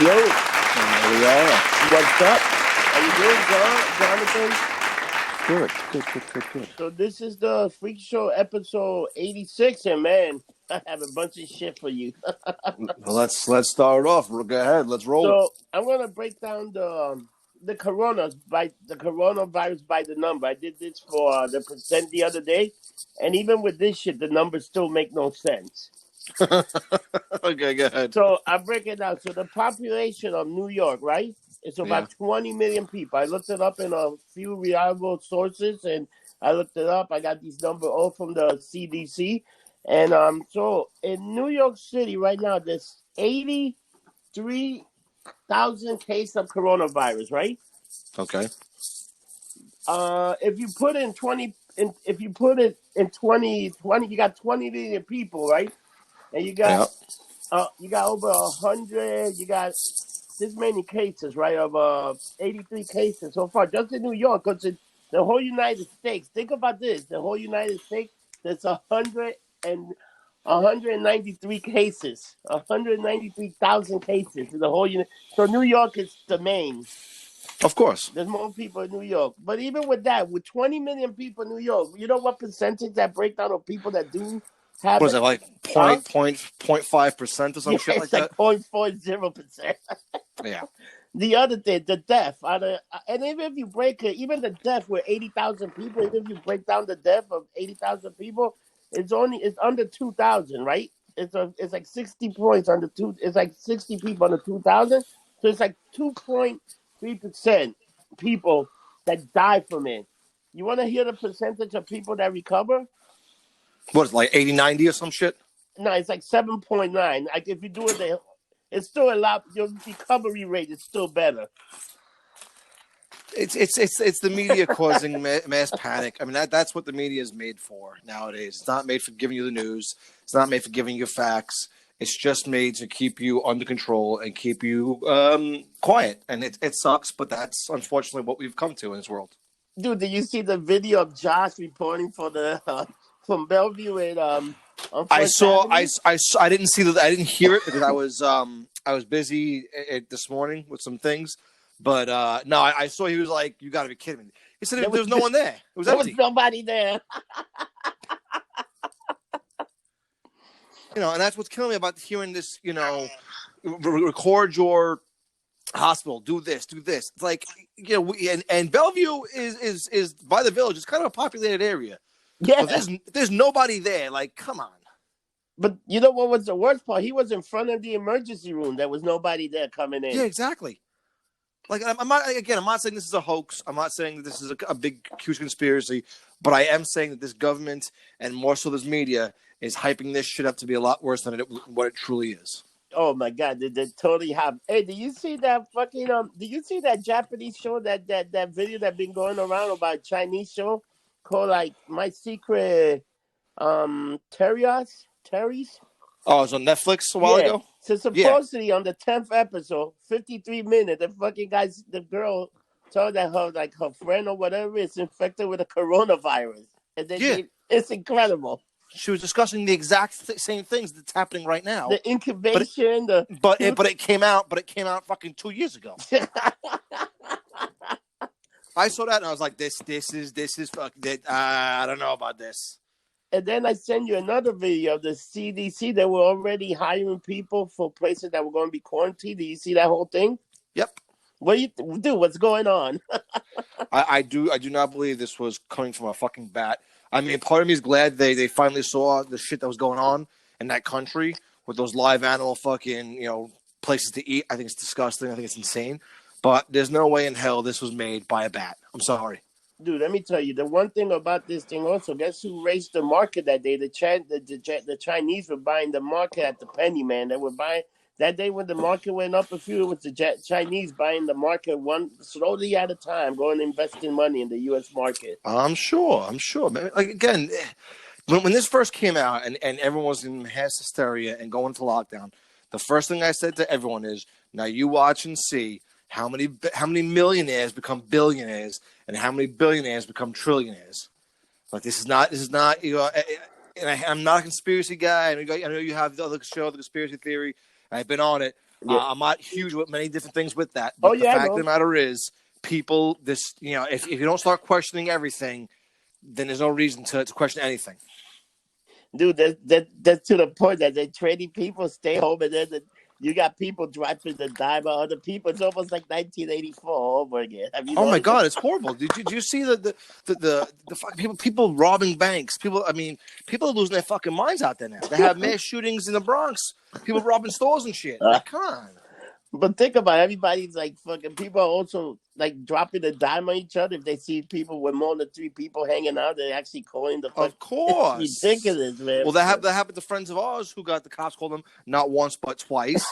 Yo, And there we are. what's up? How you doing, Good. So this is the Freak Show episode 86, and man, I have a bunch of shit for you. Well, let's start it off. Go ahead. Let's roll. So I'm gonna break down the coronavirus by the number. I did this for the percent the other day, and even with this shit, the numbers still make no sense. Okay, go ahead. So I break it down. So the population of New York, right? It's about 20 million people. I looked it up in a few reliable sources, and I looked it up. I got these numbers all from the CDC. And so in New York City right now, there's 83,000 cases of coronavirus, right? Okay. If you put it in 2020, you got 20 million people, right? And you got over 100. You got this many cases, right? Of 83 cases so far, just in New York. Because the whole United States. Think about this: the whole United States. There's 193 cases, 193,000 cases in the whole United. So New York is the main. Of course. There's more people in New York. But even with that, with 20 million people in New York, you know what percentage that breakdown of people that do have What is it, like 0.5% or some shit like that? It's like 0.40%. Yeah. The other thing, the death. And even if you break it, even the death with 80,000 people, even if you break down the death of 80,000 people, it's under 2,000, right? It's like 60 points under two. It's like 60 people under 2,000. So it's like 2.3% people that die from it. You want to hear the percentage of people that recover? What is it, like 80, 90 or some shit? No, it's like 7.9. Like if you do it, it's still a lot. Your recovery rate is still better. It's the media causing mass panic. I mean, that's what the media is made for nowadays. It's not made for giving you the news. It's not made for giving you facts. It's just made to keep you under control and keep you quiet. And it sucks, but that's unfortunately what we've come to in this world. Dude, did you see the video of Josh reporting for from Bellevue and I didn't see that. I didn't hear it because I was busy this morning with some things. But no, I saw he was like, "You got to be kidding me!" He said there was no one there. It was empty. There was nobody there. You know, and that's what's killing me about hearing this. You know, record your hospital, do this. It's like, you know, and Bellevue is by the Village. It's kind of a populated area. Yeah, so there's nobody there. Like, come on. But you know what was the worst part? He was in front of the emergency room. There was nobody there coming in. Yeah, exactly. Like, I'm not saying this is a hoax. I'm not saying that this is a big, huge conspiracy. But I am saying that this government, and more so this media, is hyping this shit up to be a lot worse than what it truly is. Oh my God, they totally have. Hey, did you see that fucking did you see that Japanese show, that video that been going around about a Chinese show called like My Secret Terry's? Oh, it was on Netflix a while ago? So supposedly on the 10th episode, 53 minutes, the girl told that her friend or whatever is infected with a coronavirus. And then it's incredible. She was discussing the exact same things that's happening right now. The incubation, but it came out fucking 2 years ago. I saw that and I was like, this is fucking. I don't know about this. And then I sent you another video of the CDC. They were already hiring people for places that were going to be quarantined. Do you see that whole thing? Yep. What do you do? What's going on? I do not believe this was coming from a fucking bat. I mean, part of me is glad they finally saw the shit that was going on in that country with those live animal fucking, you know, places to eat. I think it's disgusting. I think it's insane. But there's no way in hell this was made by a bat. I'm sorry. Dude, let me tell you, the one thing about this thing also, guess who raised the market that day? The Chinese were buying the market at the penny, man. They were buying that day when the market went up a few. It was the Chinese buying the market one slowly at a time, going and investing money in the U.S. market. I'm sure, man. Like, again, when this first came out and everyone was in mass hysteria and going to lockdown, the first thing I said to everyone is, now you watch and see how many millionaires become billionaires and how many billionaires become trillionaires. Like, this is not, you know, and I'm not a conspiracy guy. I know you have the other show, The Conspiracy Theory, and I've been on it, Yeah. I'm not huge with many different things with that, Oh but the yeah, I fact of know. the matter is, people, if you don't start questioning everything, then there's no reason to question anything. Dude, that's to the point that they're trading people stay home, and then you got people dropping the dime on other people. It's almost like 1984 all over again. Have you Oh my noticed God, it? it's horrible. Did you see the fucking people robbing banks? People are losing their fucking minds out there now. They have mass shootings in the Bronx. People robbing stores and shit. Like, come on. But think about it, everybody's like fucking people are also like dropping a dime on each other. If they see people with more than 3 people hanging out, they're actually calling the fuck. Of It's course. ridiculous, man. Well, that happened to friends of ours who got the cops called them not once but twice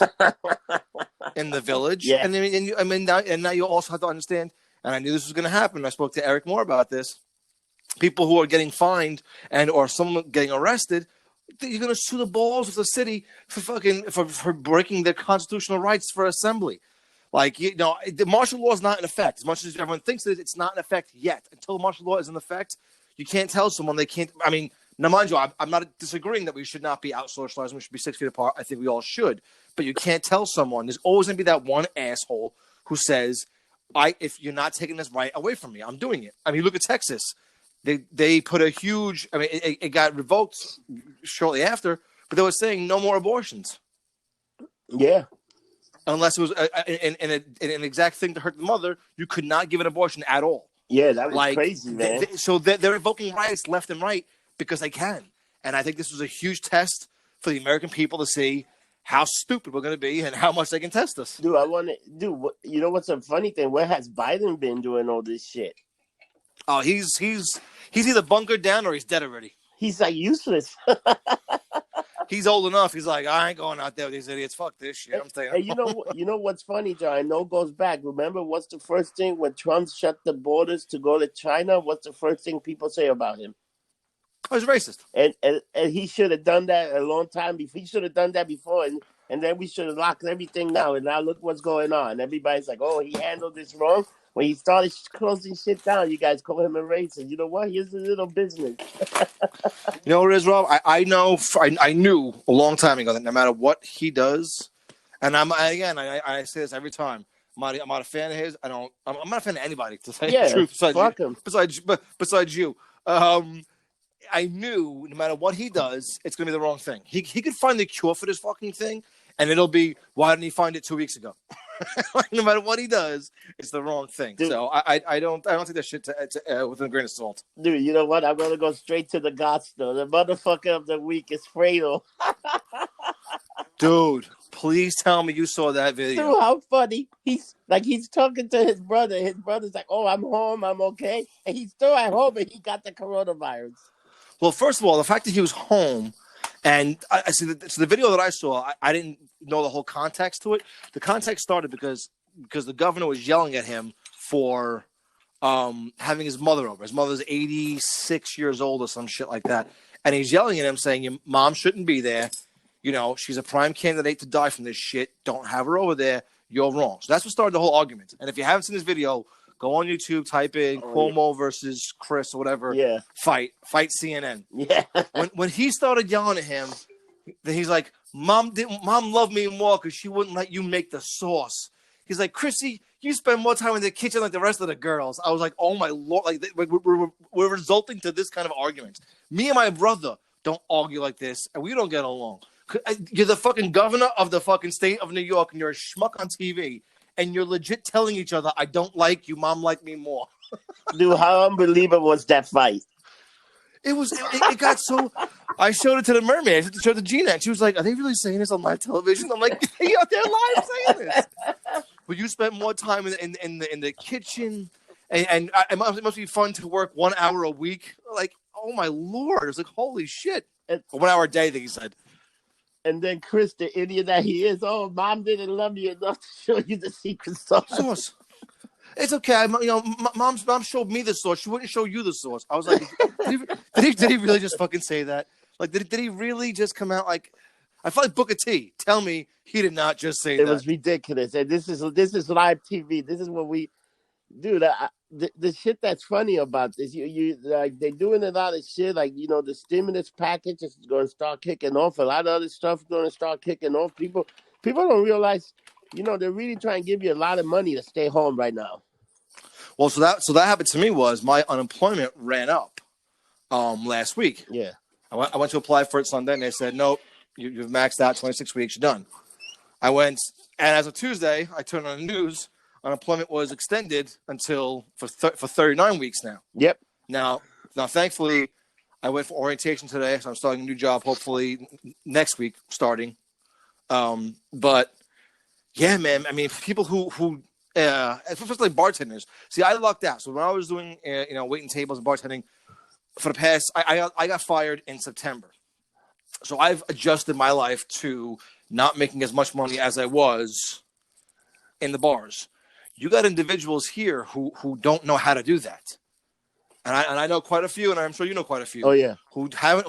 in the village. Yeah. And now you also have to understand. And I knew this was going to happen. I spoke to Eric Moore about this. People who are getting fined or someone getting arrested, you're going to sue the balls of the city for breaking their constitutional rights for assembly. Like, the martial law is not in effect. As much as everyone thinks it's not in effect yet. Until the martial law is in effect, you can't tell someone they can't. I mean, now, mind you, I'm not disagreeing that we should not be out socializing. We should be 6 feet apart. I think we all should. But you can't tell someone. There's always going to be that one asshole who says, if you're not taking this right away from me, I'm doing it. I mean, look at Texas. They put a huge. I mean, it got revoked shortly after, but they were saying no more abortions. Yeah. Unless it was an exact thing to hurt the mother, you could not give an abortion at all. Yeah, that was crazy, man. So they're revoking rights left and right because they can. And I think this was a huge test for the American people to see how stupid we're going to be and how much they can test us. Dude, you know what's a funny thing? Where has Biden been doing all this shit? Oh, he's either bunkered down or he's dead already. He's like useless. He's old enough. He's like, I ain't going out there with these idiots. Fuck this shit. I'm staying. Hey, you know what's funny, John? I know it goes back. Remember, what's the first thing when Trump shut the borders to go to China? What's the first thing people say about him? Oh, he's racist. And he should have done that a long time before. He should have done that before, and then we should have locked everything now. And now look what's going on. Everybody's like, oh, he handled this wrong. When he started closing shit down, you guys call him a racist. You know what? Here's a little business. You know what it is, Rob? I knew a long time ago that no matter what he does, and I say this every time. I'm not a fan of his. I'm not a fan of anybody, to say the truth. Fuck him. Besides you. I knew no matter what he does, it's going to be the wrong thing. He could find the cure for this fucking thing, and it'll be, why didn't he find it 2 weeks ago? No matter what he does, it's the wrong thing. Dude, so I don't take that shit with a grain of salt. Dude, you know what? I'm going to go straight to the gospel. The motherfucker of the week is Fredo. Dude, please tell me you saw that video. Dude, how funny. He's talking to his brother. His brother's like, oh, I'm home. I'm okay. And he's still at home, and he got the coronavirus. Well, first of all, the fact that he was home, and I see the video that I saw, I didn't know the whole context to it. The context started because the governor was yelling at him for having his mother over. His mother's 86 years old or some shit like that. And he's yelling at him saying, your mom shouldn't be there. You know, she's a prime candidate to die from this shit. Don't have her over there. You're wrong. So that's what started the whole argument. And if you haven't seen this video, go on YouTube, type in Cuomo versus Chris or whatever. Yeah. Fight CNN. Yeah. When he started yelling at him, then he's like, Mom loved me more because she wouldn't let you make the sauce. He's like, Chrissy, you spend more time in the kitchen like the rest of the girls. I was like, oh my Lord, like we're resulting to this kind of argument. Me and my brother don't argue like this, and we don't get along. You're the fucking governor of the fucking state of New York, and you're a schmuck on TV, and you're legit telling each other, I don't like you, Mom liked me more. Dude, how unbelievable was that fight? It got so. I showed it to the mermaid. I showed it to Gina, and she was like, "Are they really saying this on live television?" I'm like, "Yeah, they're live saying this." But you spent more time in the kitchen, and it must be fun to work 1 hour a week. Like, oh my Lord! It was like, holy shit! 1 hour a day, I think he said. And then Chris, the idiot that he is, oh, Mom didn't love you enough to show you the secret sauce. It's okay. Mom showed me the source. She wouldn't show you the source. I was like, did he really just fucking say that? Like, did he really just come out like? I felt like Booker T. Tell me he did not just say that. It was ridiculous. And this is live TV. This is what we, dude. The shit that's funny about this, you like they're doing a lot of shit. Like, you know, the stimulus package is going to start kicking off. A lot of other stuff is going to start kicking off. People People don't realize, they're really trying to give you a lot of money to stay home right now. Well, so that happened to me was my unemployment ran up last week. Yeah. I went to apply for it Sunday, and they said, nope, you've maxed out 26 weeks, you're done. I went, and as of Tuesday, I turned on the news, unemployment was extended until for 39 weeks now. Yep. Now, thankfully, I went for orientation today, so I'm starting a new job, hopefully next week, starting. But yeah, man, I mean, people who especially bartenders. See, I lucked out. So when I was doing, waiting tables and bartending for the past, I got fired in September. So I've adjusted my life to not making as much money as I was in the bars. You got individuals here who don't know how to do that. And I know quite a few, and I'm sure you know quite a few. Oh yeah, who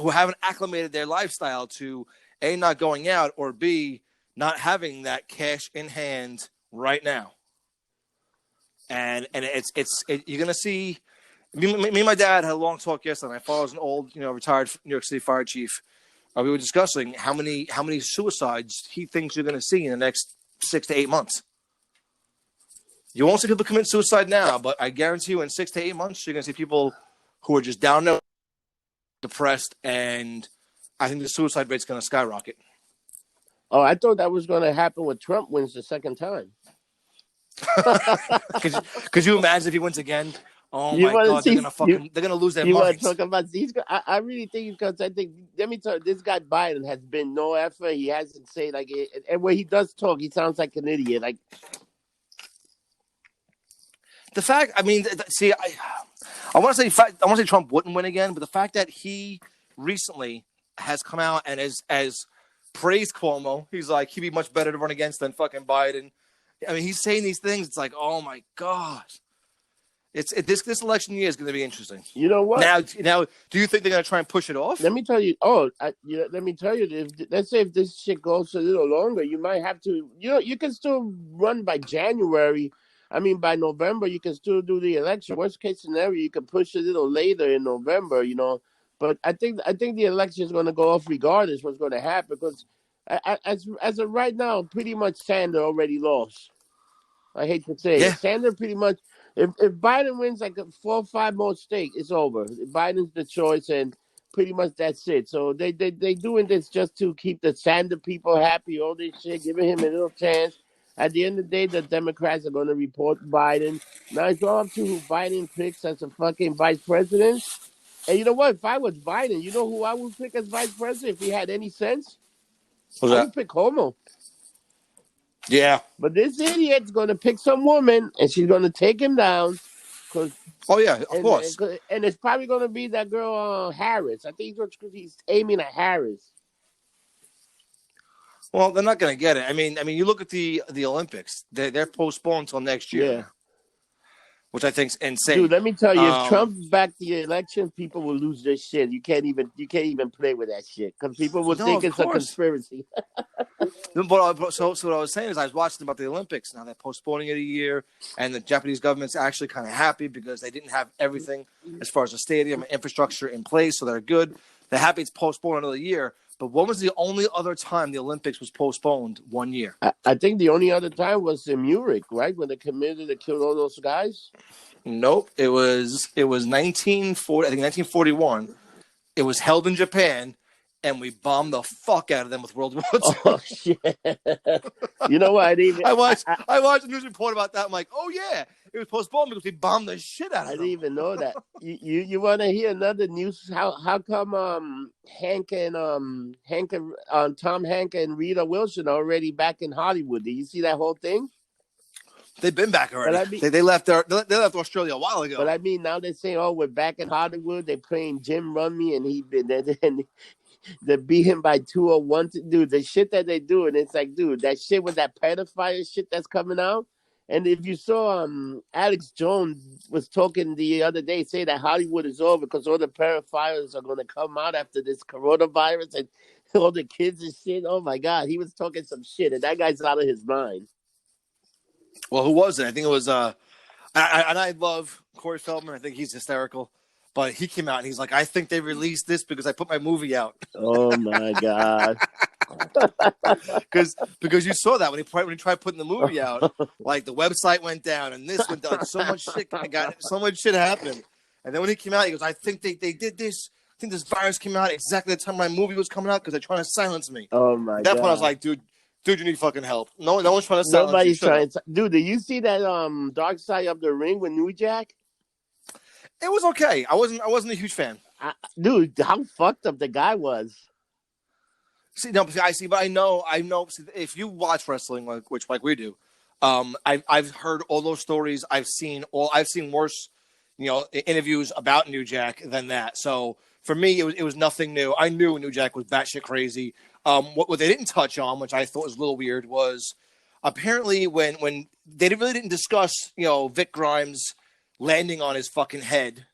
haven't acclimated their lifestyle to A, not going out, or B, not having that cash in hand right now. And it's you're gonna see. Me and my dad had a long talk yesterday. My father's an old, retired New York City fire chief. We were discussing how many suicides he thinks you're gonna see in the next 6 to 8 months. You won't see people commit suicide now, but I guarantee you in 6 to 8 months, you're going to see people who are just down, depressed, and I think the suicide rate's going to skyrocket. Oh, I thought that was going to happen when Trump wins the second time. Could you imagine if he wins again? Oh my God, they're going to lose their minds. You want to talk about these? I really think because I think, let me tell you, this guy Biden has been no effort. He hasn't said like it, and when he does talk, he sounds like an idiot. Like. The fact, I mean, see, I want to say Trump wouldn't win again, but the fact that he recently has come out and has praised Cuomo, he's like, he'd be much better to run against than fucking Biden. I mean, he's saying these things. It's like, oh my God, this election year is going to be interesting. You know what? Now, do you think they're going to try and push it off? Let me tell you. Let me tell you. Let's say if this shit goes a little longer, you might have to. You can still run by January. I mean, by November, you can still do the election. Worst case scenario, you can push it a little later in November, But I think the election is going to go off regardless what's going to happen because as of right now, pretty much Sanders already lost. I hate to say it. Sanders pretty much, if Biden wins like 4 or 5 more states, it's over. Biden's the choice, and pretty much that's it. So they doing this just to keep the Sanders people happy, all this shit, giving him a little chance. At the end of the day, the Democrats are going to report Biden. Now it's all up to who Biden picks as a fucking vice president. And you know what? If I was Biden, you know who I would pick as vice president if he had any sense? I would pick Cuomo. Yeah. But this idiot's going to pick some woman, and she's going to take him down. Oh, yeah, of course. And it's probably going to be that girl, Harris. I think he's aiming at Harris. Well, they're not going to get it. I mean, you look at the Olympics; they're postponed until next year, which I think's insane. Dude, let me tell you, if Trump backed the election, people will lose their shit. You can't even play with that shit because people will think it's a conspiracy. So what I was saying is, I was watching about the Olympics. Now they're postponing it a year, and the Japanese government's actually kind of happy because they didn't have everything as far as the stadium and infrastructure in place, so they're good. They're happy it's postponed another year. But when was the only other time the Olympics was postponed 1 year? I think the only other time was in Munich, right? When they committed to kill all those guys? Nope. It was 1940, I think 1941. It was held in Japan, and we bombed the fuck out of them with World War II. Oh, shit. You know what? I watched a news report about that. I'm like, oh, yeah. It was postponed because we bombed the shit out of them. I didn't even know that. You want to hear another news? How come Tom Hanks and Rita Wilson are already back in Hollywood? Did you see that whole thing? They've been back already. They left Australia a while ago. But I mean, now they're saying, "Oh, we're back in Hollywood." They're playing Jim Rummy, and they beat him by 201. Dude, the shit that they do, and it's like, dude, that shit with that pedophile shit that's coming out. And if you saw Alex Jones was talking the other day, say that Hollywood is over because all the pedophiles are going to come out after this coronavirus and all the kids and shit. Oh, my God. He was talking some shit, and that guy's out of his mind. Well, who was it? I think it was I love Corey Feldman. I think he's hysterical. But he came out and he's like, I think they released this because I put my movie out. Oh, my God. because you saw that when he tried putting the movie out, like the website went down and this went down, like so much shit happened. And then when he came out, he goes, "I think they did this. I think this virus came out exactly the time my movie was coming out because they're trying to silence me." Oh my At that god! point, I was like, "Dude, you need fucking help. No one's trying to silence Nobody's you. trying. Dude, did you see that Darkside of the Ring with New Jack? It was okay. I wasn't a huge fan. Dude, how fucked up the guy was. See, no, I see, but I know. See, if you watch wrestling, which we do, I've heard all those stories. I've seen worse, interviews about New Jack than that. So for me, it was nothing new. I knew New Jack was batshit crazy. What they didn't touch on, which I thought was a little weird, was apparently when they really didn't discuss, Vic Grimes landing on his fucking head.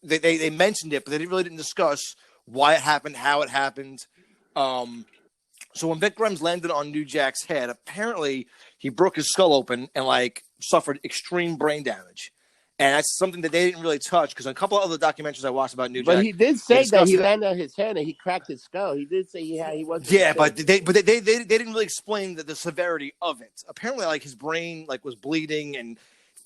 They mentioned it, but they really didn't discuss why it happened, how it happened. So when Vic Grimes landed on New Jack's head, apparently he broke his skull open and suffered extreme brain damage. And that's something that they didn't really touch because a couple of other documentaries I watched about New Jack. But he did say that he landed on his head and he cracked his skull. He did say he wasn't. Yeah, but they didn't really explain the severity of it. Apparently, his brain was bleeding and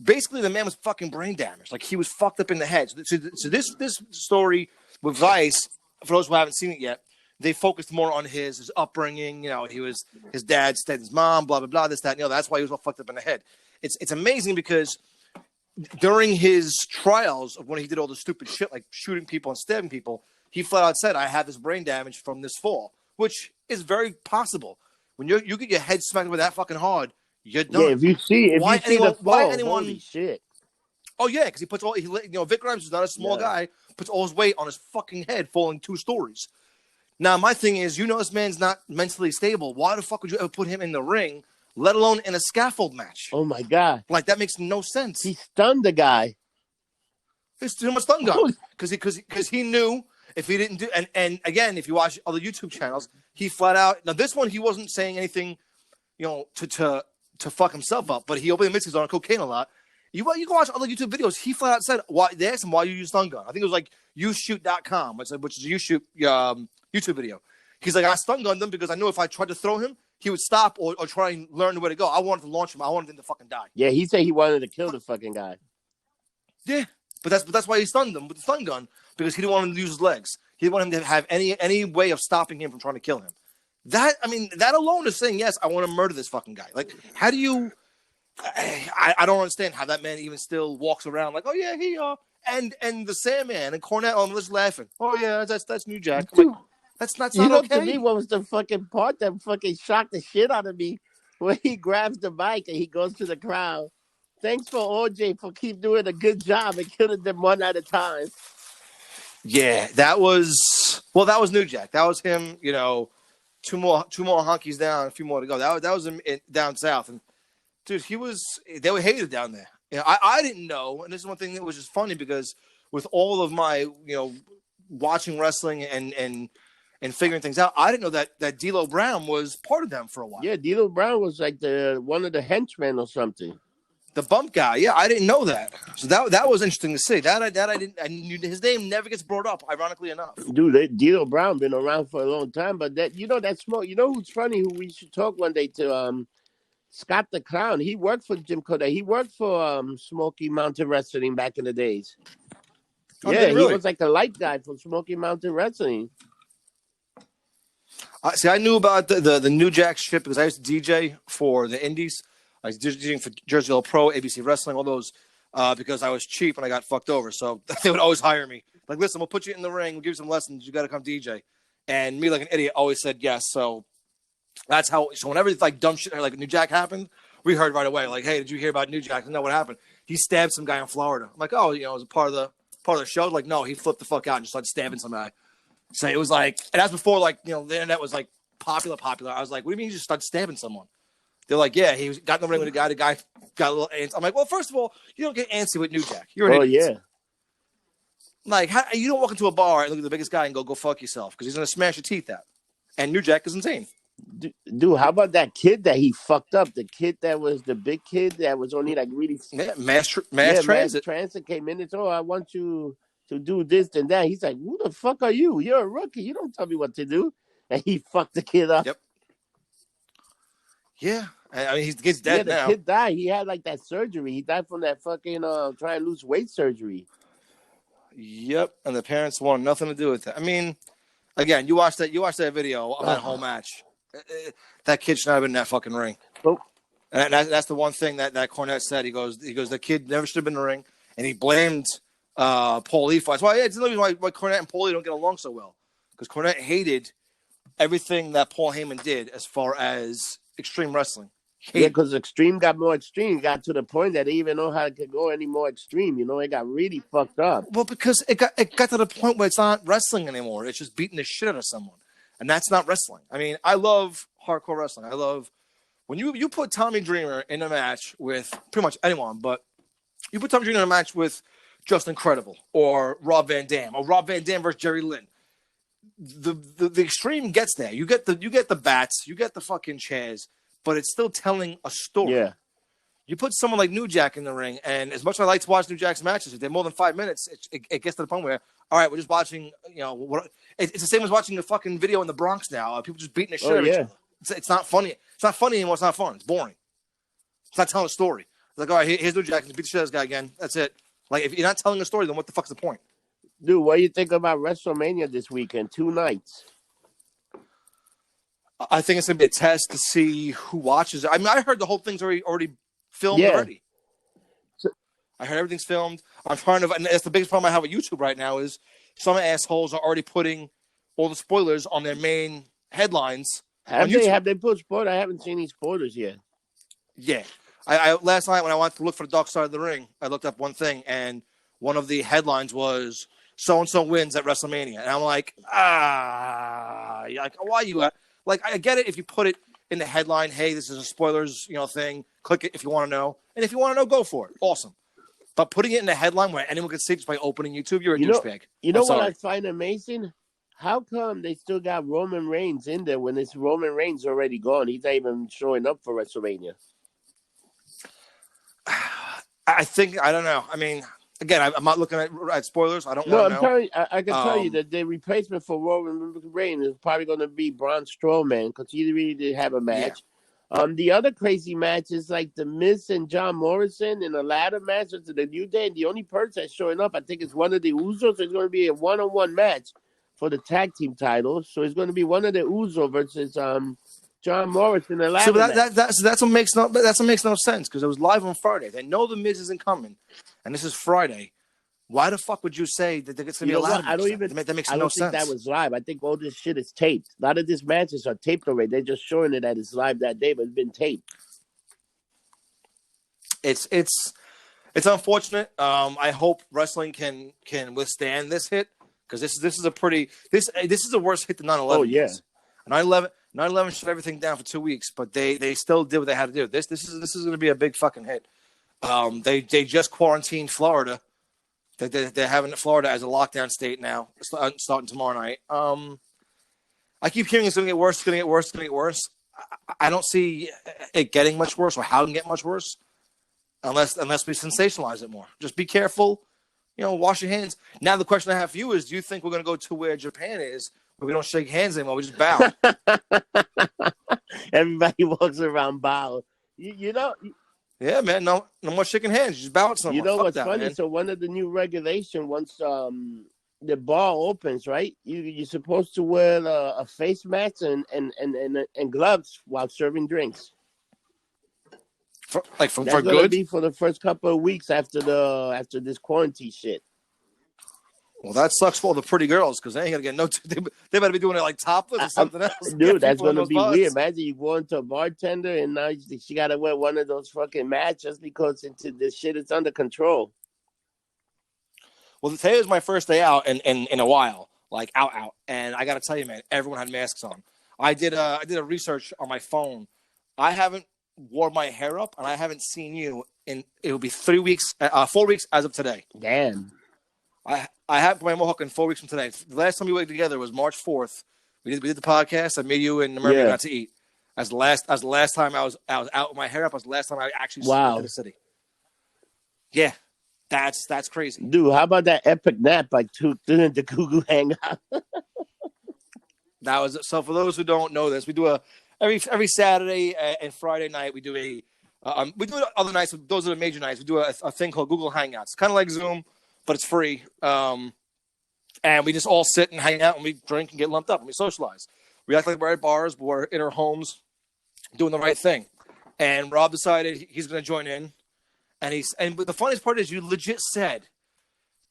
basically the man was fucking brain damaged. He was fucked up in the head. So this story with Vice, for those who haven't seen it yet, they focused more on his upbringing. He was his dad, his mom, blah blah blah, this, that, and the other. That's why he was all fucked up in the head. It's amazing because during his trials of when he did all the stupid shit like shooting people and stabbing people, he flat out said, "I have this brain damage from this fall," which is very possible. When you get your head smacked with that fucking hard, you're done. Yeah, if you see the fall, holy shit. Oh yeah, because he puts all Vic Grimes is not a small guy, puts all his weight on his fucking head, falling 2 stories. Now, my thing is, this man's not mentally stable. Why the fuck would you ever put him in the ring, let alone in a scaffold match? Oh, my God. That makes no sense. He stunned the guy. He's too much stun gun. Because he knew if he didn't do... And again, if you watch other YouTube channels, he flat out... Now, this one, he wasn't saying anything, to fuck himself up, but he openly admits he's on cocaine a lot. You can watch other YouTube videos. He flat out said, they asked him why you use stun gun. I think it was YouShoot.com, which is a YouTube video. He's like, I stun gunned him because I knew if I tried to throw him, he would stop or try and learn where to go. I wanted to launch him. I wanted him to fucking die. Yeah, he said he wanted to kill the fucking guy. Yeah, but that's why he stunned him with the stun gun, because he didn't want him to use his legs. He didn't want him to have any way of stopping him from trying to kill him. That alone is saying, yes, I want to murder this fucking guy. How do you... I don't understand how that man even still walks around like, oh yeah, he and the Sandman and Cornette on just laughing. Oh yeah, that's New Jack. I'm like, that's not okay. To me, what was the fucking part that fucking shocked the shit out of me when he grabs the mic and he goes to the crowd. Thanks for OJ for keep doing a good job and killing them one at a time. Yeah, that was New Jack. That was him. Two more honkies down, a few more to go. That was him down south. And dude, they were hated down there. I didn't know, and this is one thing that was just funny because with all of my, watching wrestling and figuring things out, I didn't know that D'Lo Brown was part of them for a while. Yeah, D'Lo Brown was like one of the henchmen or something. The bump guy. Yeah, I didn't know that. So that was interesting to see. I knew his name never gets brought up, ironically enough. Dude, D'Lo Brown been around for a long time, but that smoke. Who's funny? Who we should talk one day to Scott the Clown. He worked for Jim Cornette. He worked for Smoky Mountain Wrestling back in the days. Oh, yeah, really? He was like the light guy for Smoky Mountain Wrestling. See, I knew about the New Jack shit because I used to DJ for the Indies. I was DJing for Jersey All Pro, ABC Wrestling, all those, because I was cheap and I got fucked over. So they would always hire me. Like, listen, we'll put you in the ring. We'll give you some lessons. You got to come DJ. And me, like an idiot, always said yes. So that's how. So whenever dumb shit like New Jack happened, we heard right away. Like, hey, did you hear about New Jack? No, what happened? He stabbed some guy in Florida. I'm like, oh, it was a part of the show. Like, no, he flipped the fuck out and just started stabbing some guy. So it was like, and that's before the internet was like popular. I was like, what do you mean you just started stabbing someone? They're like, yeah, he got in the ring with a guy. The guy got a little antsy. I'm like, well, first of all, you don't get antsy with New Jack. You're an idiot. Yeah. Like, you don't walk into a bar and look at the biggest guy and go fuck yourself because he's going to smash your teeth out. And New Jack is insane. Dude, how about that kid that he fucked up? The kid that was the big kid that was only like really... Yeah, mass transit. Mass transit came in and said, oh, I want you to do this and that. He's like, who the fuck are you? You're a rookie. You don't tell me what to do. And he fucked the kid up. Yep. Yeah, I mean, the kid's Yeah, dead the now. kid died. He had like that surgery. He died from that fucking trying to lose weight surgery. Yep, and the parents wanted nothing to do with it. I mean, again, you watch that video of that whole match. That kid should not have been in that fucking ring. Oh. And that's the one thing that Cornette said. He goes, the kid never should have been in the ring, and he blamed Paulie for it. That's why it's the reason why Cornette and Paulie don't get along so well, because Cornette hated everything that Paul Heyman did as far as Extreme Wrestling. Yeah, because Extreme got more extreme. It got to the point that they didn't even know how it could go any more extreme. You know, it got really fucked up. Well, because it got to the point where it's not wrestling anymore. It's just beating the shit out of someone, and that's not wrestling. I mean, I love hardcore wrestling. I love when you put Tommy Dreamer in a match with pretty much anyone, but you put Tommy Dreamer in a match with Just Incredible or Rob Van Dam or Rob Van Dam versus Jerry Lynn. The extreme gets there. You get the bats, you get the fucking chairs, but it's still telling a story. Yeah. You put someone like New Jack in the ring, and as much as I like to watch New Jack's matches, if they're more than 5 minutes, it gets to the point where, all right, we're just watching, it's the same as watching a fucking video in the Bronx now. People just beating the shit out of each other. It's not funny. It's not funny anymore. It's not fun. It's boring. It's not telling a story. It's like, all right, here's New Jack. Beat the shit out of this guy again. That's it. Like, if you're not telling a story, then what the fuck's the point? Dude, what do you think about Wrestlemania this weekend? 2 nights. I think it's going to be a test to see who watches it. I mean, I heard the whole thing's already filmed already. I heard everything's filmed. I'm trying to, and that's the biggest problem I have with YouTube right now is some assholes are already putting all the spoilers on their main headlines. Have they put spoilers? I haven't seen any spoilers yet. Yeah. I last night when I wanted to look for the Dark Side of the Ring, I looked up one thing, and one of the headlines was so-and-so wins at WrestleMania. And I'm like, like, why you at? Like, I get it if you put it in the headline, hey, this is a spoilers, thing. Click it if you want to know. And if you want to know, go for it. Awesome. But putting it in the headline where anyone can see it just by opening YouTube, you're a douchebag. You know what I find amazing? How come they still got Roman Reigns in there when this Roman Reigns already gone? He's not even showing up for WrestleMania. I don't know. I mean, again, I'm not looking at spoilers. I don't want to know. I'm telling you, I can tell you that the replacement for Roman Reigns is probably going to be Braun Strowman because he really did have a match. Yeah. The other crazy match is like The Miz and John Morrison in a ladder match to the New Day. And the only person that's showing up, I think, is one of the Usos. So it's going to be a one-on-one match for the tag team titles. So it's going to be one of the Usos versus John Morrison in a ladder match. That's what makes no sense because it was live on Friday. They know The Miz isn't coming, and this is Friday. Why the fuck would you say that it's going to be a ladder match? That makes no sense. That was live. I think all this shit is taped. A lot of these matches are taped already. They're just showing it that it's live that day, but it's been taped. It's unfortunate. I hope wrestling can withstand this hit because this is a worse hit than 9/11. Oh yeah, 9/11 shut everything down for 2 weeks, but they still did what they had to do. This is going to be a big fucking hit. They just quarantined Florida. They're having Florida as a lockdown state now, starting tomorrow night. I keep hearing it's going to get worse. It's going to get worse. It's going to get worse. I don't see it getting much worse or how it can get much worse unless we sensationalize it more. Just be careful. Wash your hands. Now the question I have for you is: do you think we're going to go to where Japan is, where we don't shake hands anymore? We just bow. Everybody walks around bow. You know. Yeah, man. No more shaking hands. You just bow at someone. You know what's funny? Man. So one of the new regulations, once the bar opens, right? You're supposed to wear a face mask and gloves while serving drinks. For good? That's gonna be for the first couple of weeks after this quarantine shit. Well, that sucks for all the pretty girls because they ain't gonna get no. They better be doing it like topless or something else. Dude, that's gonna be weird. Imagine you go into a bartender and now she gotta wear one of those fucking masks just because this shit is under control. Well, today was my first day out in a while, like out, and I gotta tell you, man, everyone had masks on. I did a research on my phone. I haven't wore my hair up, and I haven't seen you in. It will be 4 weeks as of today. Damn. I have my mohawk in 4 weeks from today. The last time we worked together was March 4th. We did the podcast. I made you and America got to eat. As the last time I was out with my hair up. Was the last time I actually saw the city. Yeah, that's crazy, dude. How about that epic nap like during the Google Hangout? That was so. For those who don't know this, we do every Saturday and Friday night we do we do it other nights. Those are the major nights. We do a thing called Google Hangouts, kind of like Zoom, but it's free. And we just all sit and hang out and we drink and get lumped up and we socialize. We act like we're at bars, but we're in our homes doing the right thing. And Rob decided he's going to join in. But the funniest part is you legit said,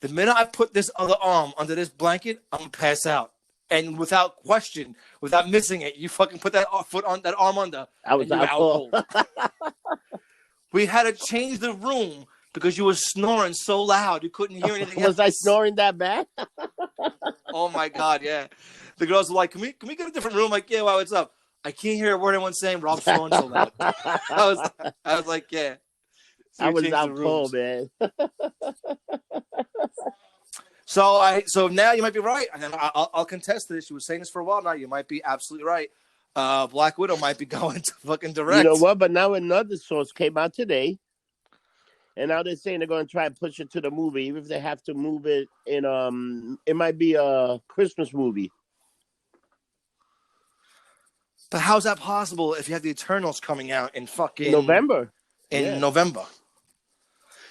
the minute I put this other arm under this blanket, I'm going to pass out. And without question, without missing it, you fucking put that foot on that arm under. I was out cold. We had to change the room because you were snoring so loud you couldn't hear anything else. Was I snoring that bad? Oh my God, yeah. The girls were like, "Can we get a different room?" I'm like, yeah, well, what's up? I can't hear a word anyone's saying. Rob's snoring so loud. I was like, yeah. So I was out cold, man. So now you might be right, and I'll contest this. You were saying this for a while now. You might be absolutely right. Black Widow might be going to fucking direct. You know what? But now another source came out today, and now they're saying they're going to try and push it to the movie, even if they have to move it in. It might be a Christmas movie. But how's that possible if you have the Eternals coming out in fucking November? November.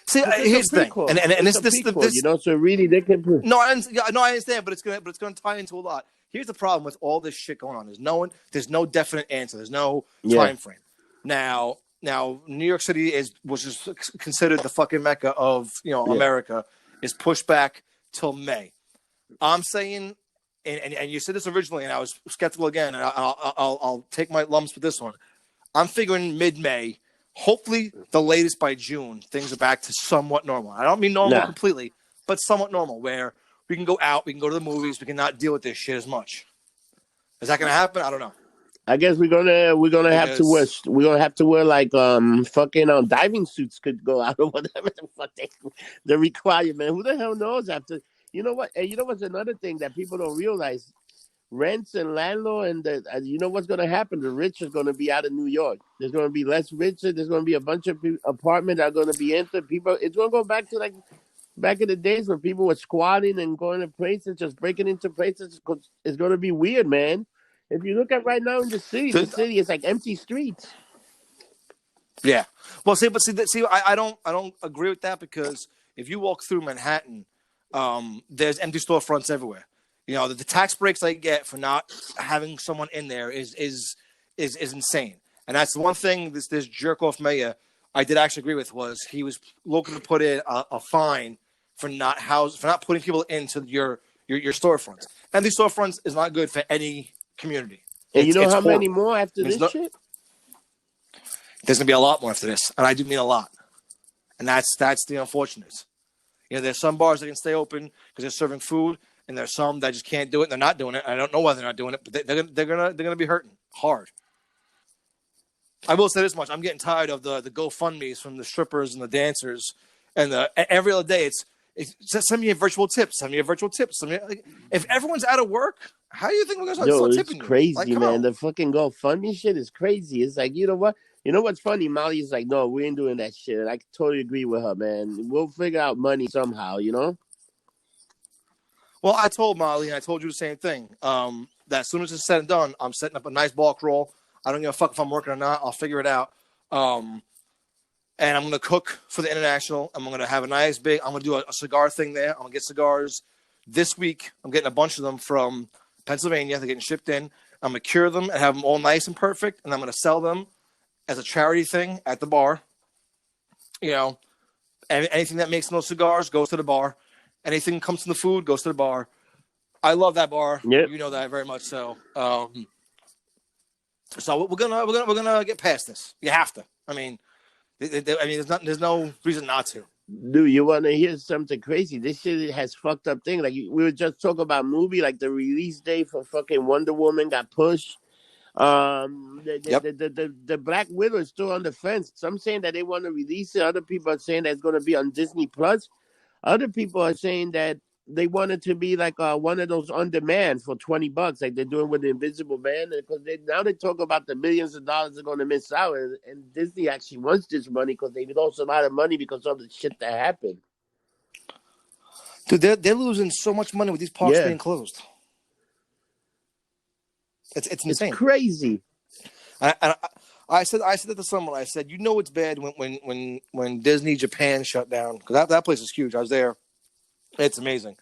See, here's the thing, and this, you know, so really they can. No, I understand, but it's gonna tie into a lot. Here's the problem with all this shit going on: there's no definite answer. There's no time frame. Now, New York City which is considered the fucking mecca of America, is pushed back till May. I'm saying, and you said this originally, and I was skeptical again, and I'll take my lumps with this one. I'm figuring mid-May. Hopefully, the latest by June, things are back to somewhat normal. I don't mean normal completely, but somewhat normal, where we can go out, we can go to the movies, we can not deal with this shit as much. Is that going to happen? I don't know. I guess we're gonna have to wear like fucking diving suits could go out or whatever the fuck the requirement. Who the hell knows after? You know what? And you know what's another thing that people don't realize? Rents and landlord and you know what's going to happen? The rich is going to be out of New York. There's going to be less rich. There's going to be a bunch of apartments that are going to be entered. People, it's going to go back to like back in the days when people were squatting and going to places, just breaking into places. It's going to be weird, man. If you look at right now in the city is like empty streets. Yeah. Well, see, I don't agree with that because if you walk through Manhattan, there's empty storefronts everywhere. You know, the tax breaks I get for not having someone in there is insane. And that's the one thing this jerk off mayor I did actually agree with was he was looking to put in a fine for not putting people into your storefronts. And these storefronts is not good for any community. And you know how many more after this shit? There's gonna be a lot more after this, and I do mean a lot. And that's the unfortunate. You know, there's some bars that can stay open because they're serving food. And there's some that just can't do it. And they're not doing it. I don't know why they're not doing it, but they're gonna be hurting hard. I will say this much: I'm getting tired of the GoFundMe's from the strippers and the dancers, and every other day it's send me a virtual tip, send me a virtual tip. If everyone's out of work, how do you think we're gonna start tipping? It's crazy, man. The fucking GoFundMe shit is crazy. It's like, you know what? You know what's funny? Molly's like, no, we ain't doing that shit. I totally agree with her, man. We'll figure out money somehow, you know. Well, I told Molly, and I told you the same thing, that as soon as it's said and done, I'm setting up a nice bulk roll. I don't give a fuck if I'm working or not. I'll figure it out. And I'm going to cook for the International. I'm going to have a nice big – I'm going to do a cigar thing there. I'm going to get cigars. This week, I'm getting a bunch of them from Pennsylvania. They're getting shipped in. I'm going to cure them and have them all nice and perfect, and I'm going to sell them as a charity thing at the bar. You know, anything that makes those cigars goes to the bar. Anything comes from the food goes to the bar. I love that bar. Yep. You know that very much. So, so we're gonna get past this. You have to. I mean, there's no reason not to. Dude, you want to hear something crazy? This shit has fucked up thing. Like we were just talking about movie, like the release date for fucking Wonder Woman got pushed. The Black Widow is still on the fence. Some saying that they want to release it. Other people are saying that it's going to be on Disney Plus. Other people are saying that they want it to be like one of those on demand for $20, like they're doing with the Invisible Man. Because now they talk about the millions of dollars they're going to miss out, and Disney actually wants this money because they lost a lot of money because of the shit that happened. Dude, they're losing so much money with these parks being closed. It's insane. It's crazy. I said that to someone. I said, you know, it's bad when Disney Japan shut down, because that place is huge. I was there. It's amazing.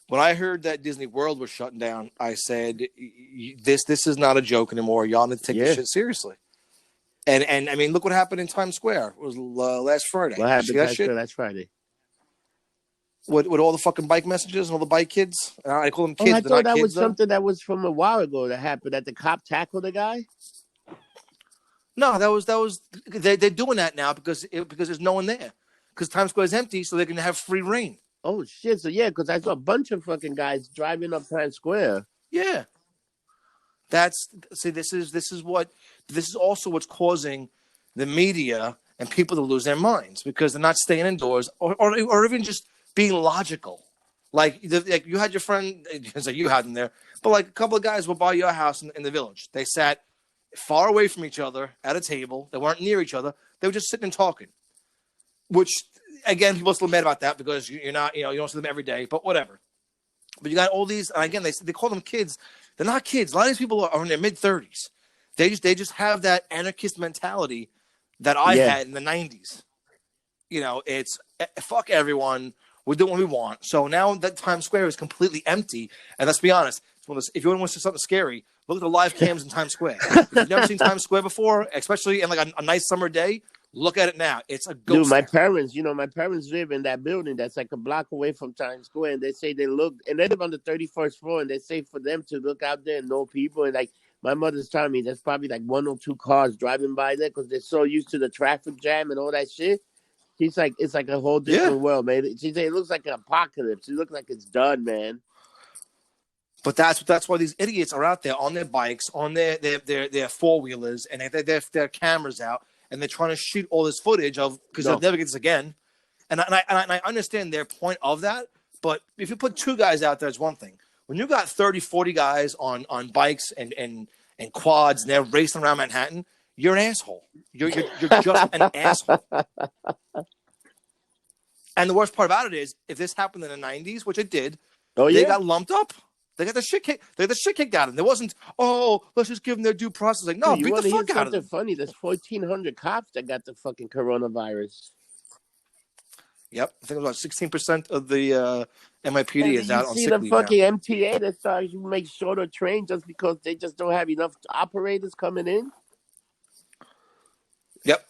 When I heard that Disney World was shutting down, I said, this is not a joke anymore. Y'all need to take this shit seriously. And I mean, look what happened in Times Square. It was last Friday. What happened in Times Square last Friday? With all the fucking bike messages and all the bike kids. I call them kids. I thought that was something that was from a while ago that happened, that the cop tackled the guy. No, that was they're doing that now because there's no one there, because Times Square is empty, so they can have free reign. Oh shit! So yeah, because I saw a bunch of fucking guys driving up Times Square. Yeah, this is also what's causing the media and people to lose their minds, because they're not staying indoors or even just being logical. Like you had your friend, like you had them there, but like a couple of guys were by your house in the village. They sat far away from each other at a table. They weren't near each other. They were just sitting and talking. Which, again, people are still mad about that because you're not, you don't see them every day. But whatever. But you got all these, and again, they call them kids. They're not kids. A lot of these people are in their mid-30s. They just have that anarchist mentality that I had in the 90s. It's fuck everyone. We're doing what we want. So now that Times Square is completely empty, and let's be honest, if you want to see something scary, look at the live cams in Times Square. If you've never seen Times Square before, especially in like a nice summer day, look at it now. It's a ghost. Dude, my parents live in that building that's like a block away from Times Square, and they say they live on the 31st floor, and they say for them to look out there and no people, and like my mother's telling me there's probably like 1 or 2 cars driving by there because they're so used to the traffic jam and all that shit. She's like, it's like a whole different world, man. She said it looks like an apocalypse. It looks like it's done, man. But that's why these idiots are out there on their bikes, on their 4-wheelers, and their cameras out, and they're trying to shoot all this footage of, because they'll never get this again. And I understand their point of that, but if you put 2 guys out there, it's one thing. When you got 30, 40 guys on bikes and quads, and they're racing around Manhattan, you're an asshole. You're just an asshole. And the worst part about it is, if this happened in the 90s, which it did, they got lumped up. They got the shit kicked. They got the shit kicked out of them. There wasn't, let's just give them their due process. Like, no, beat the fuck out of them. Funny. There's 1,400 cops that got the fucking coronavirus. Yep, I think it was about 16% of the NYPD is out on sick leave now. You see the fucking MTA that starts to make shorter trains just because they just don't have enough operators coming in. Yep.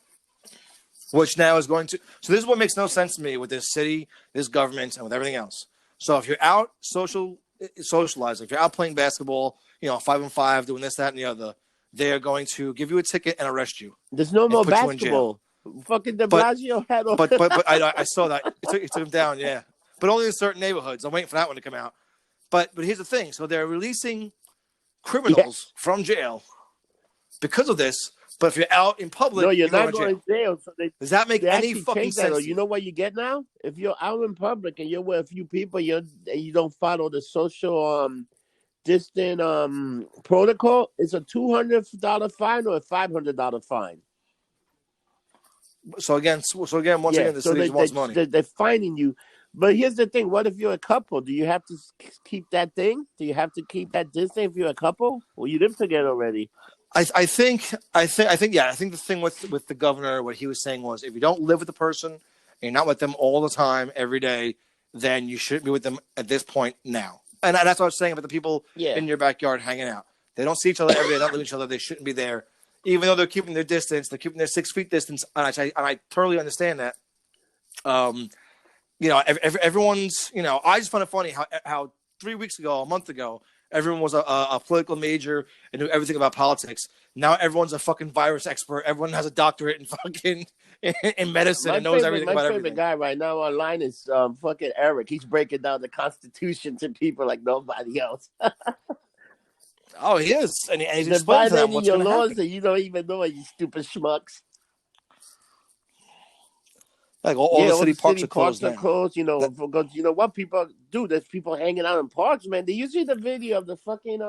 Which now is going to... So this is what makes no sense to me with this city, this government, and with everything else. So if you're out socializing, if you're out playing basketball, 5-on-5, doing this, that, and the other, they're going to give you a ticket and arrest you. There's no more basketball. Fucking De Blasio had all... But I saw that. It took him down, yeah. But only in certain neighborhoods. I'm waiting for that one to come out. But here's the thing. So they're releasing criminals from jail because of this. But if you're out in public, no, you're not going to jail. So does that make any fucking sense? You know what you get now? If you're out in public and you're with a few people, and you don't follow the social distant protocol, it's a $200 fine or a $500 fine. So again, once again, the city wants money. They're fining you. But here's the thing: what if you're a couple? Do you have to keep that thing? Do you have to keep that distance if you're a couple? Well, you live together already. I think the thing with the governor, what he was saying was, if you don't live with the person and you're not with them all the time every day, then you shouldn't be with them at this point now. And that's what I was saying about the people in your backyard hanging out. They don't see each other every day, they don't live with each other. They shouldn't be there, even though they're keeping their distance. They're keeping their 6 feet distance, and I totally understand that. Everyone's. I just find it funny how 3 weeks ago, a month ago, everyone was a political major and knew everything about politics. Now everyone's a fucking virus expert. Everyone has a doctorate in fucking in medicine and knows everything about everything. My favorite guy right now online is fucking Eric. He's breaking down the Constitution to people like nobody else. Oh, he is, and he's explaining to them what's going to happen. That you don't even know, you stupid schmucks. Like all the city parks are closed. Because you know what people do? There's people hanging out in parks, man. Did you see the video of the fucking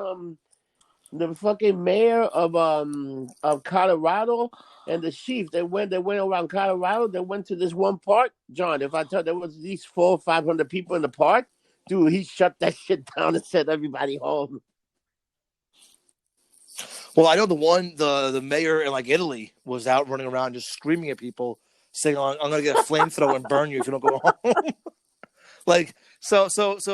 mayor of Colorado and the chief? They went around Colorado. They went to this one park, John. If I tell there was at least 400 or 500 people in the park, dude, he shut that shit down and sent everybody home. Well, I know the mayor in like Italy was out running around just screaming at people, saying, "I'm going to get a flamethrower and burn you if you don't go home." Like, so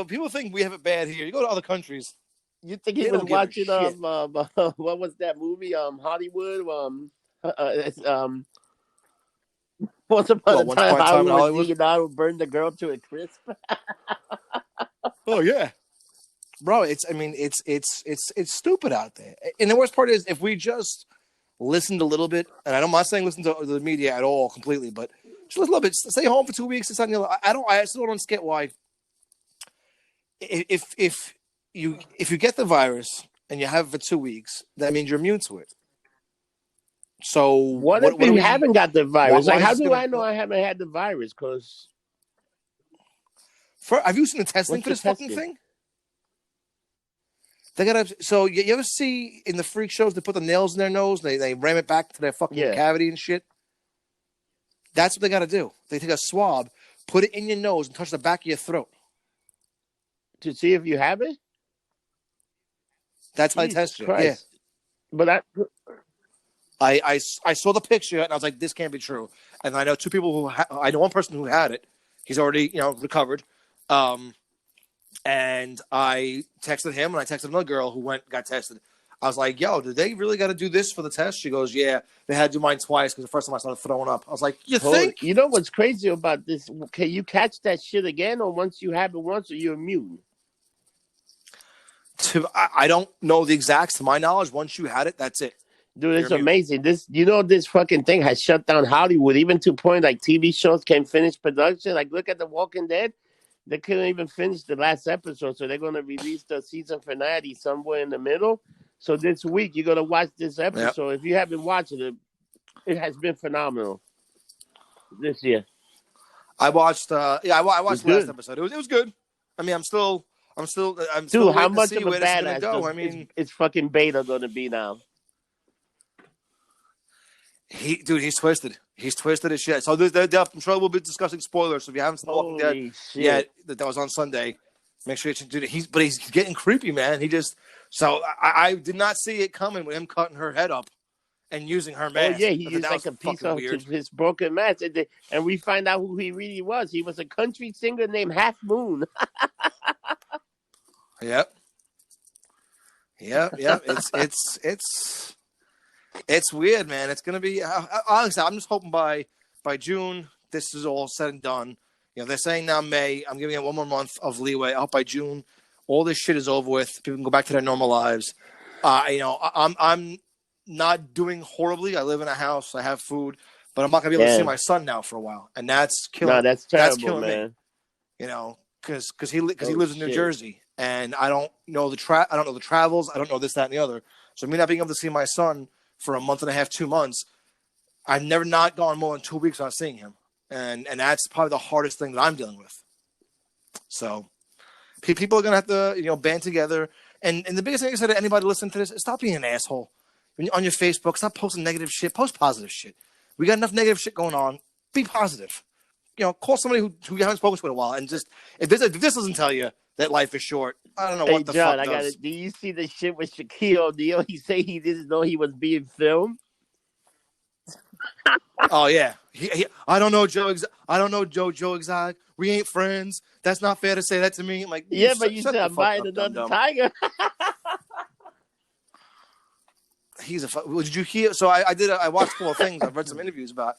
people think we have it bad here. You go to other countries, You think he they was don't give a watching shit. what was that movie Hollywood it's, once upon Well, a once time upon a time in Hollywood Hollywood. Leonardo burned the girl to a crisp. Oh yeah, bro. It's stupid out there. And the worst part is if we just listened a little bit, and I'm not saying listen to the media at all completely, but just listen a little bit. Stay home for 2 weeks. It's something. I still don't get why. If you get the virus and you have it for 2 weeks, that means you're immune to it. So What if what are you we? haven't got the virus? Why Like, is how this do gonna? I know I haven't had the virus? Because Have you seen the testing what's for the this fucking testing? thing? They gotta. So you ever see in the freak shows they put the nails in their nose, and they ram it back to their fucking Yeah, cavity and shit. That's what they gotta do. They take a swab, put it in your nose, and touch the back of your throat. to see if you have it. That's how they Jesus test you. Yeah. Christ! But I saw the picture and I was like, this can't be true. And I know two people I know one person who had it. He's already recovered. And I texted him and I texted another girl who got tested. I was like, yo, did they really got to do this for the test? She goes, yeah, they had to do mine twice because the first time I started throwing up. I was like, you think? you know what's crazy about this? Can you catch that shit again, or once you have it once, are you immune? I don't know the exacts. To my knowledge, once you had it, that's it. Dude, it's You're immune. amazing. This fucking thing has shut down Hollywood, even to point like TV shows can't finish production. Like, look at The Walking Dead. They couldn't even finish the last episode, so they're going to release the season finale somewhere in the middle. So this week, you're going to watch this episode. Yep. If you haven't watched it, it has been phenomenal this year. I watched I watched the last episode. It was good. I mean, I'm still Dude, how much of a badass go. I mean, it's fucking Beta going to be now? He's twisted. He's twisted as shit. So I'm sure we'll be discussing spoilers. So if you haven't seen The Walking Dead yet, that was on Sunday, make sure you do it. But he's getting creepy, man. I did not see it coming with him cutting her head up and using her mask. Oh yeah, he used like a piece of his broken mask, and we find out who he really was. He was a country singer named Half Moon. Yep. It's weird, man. It's gonna be. Honestly, I'm just hoping by June this is all said and done. They're saying now May. I'm giving it one more month of leeway. I hope by June all this shit is over with. People can go back to their normal lives. I'm not doing horribly. I live in a house. I have food, but I'm not gonna be able to see my son now for a while, and that's killing. No, that's terrible, that's killing man. Me. Because he lives in New Jersey, and I don't know the travels. I don't know this, that, and the other. So me not being able to see my son for a month and a half, 2 months, I've never not gone more than 2 weeks without seeing him. And that's probably the hardest thing that I'm dealing with. So people are going to have to, band together. And the biggest thing I said to anybody listening to this is stop being an asshole. When you're on your Facebook, stop posting negative shit. Post positive shit. We got enough negative shit going on. Be positive. Call somebody who you haven't spoken to in a while. And just, if this doesn't tell you that life is short, I don't know what the John, fuck does. Do you see the shit with Shaquille O'Neal? He said he didn't know he was being filmed. Oh yeah, I don't know Joe. I don't know Joe Exotic. We ain't friends. That's not fair to say that to me. I'm like, yeah, but you said I'm buying another tiger. He's a. Did you hear? So I watched 4 things. I've read some interviews about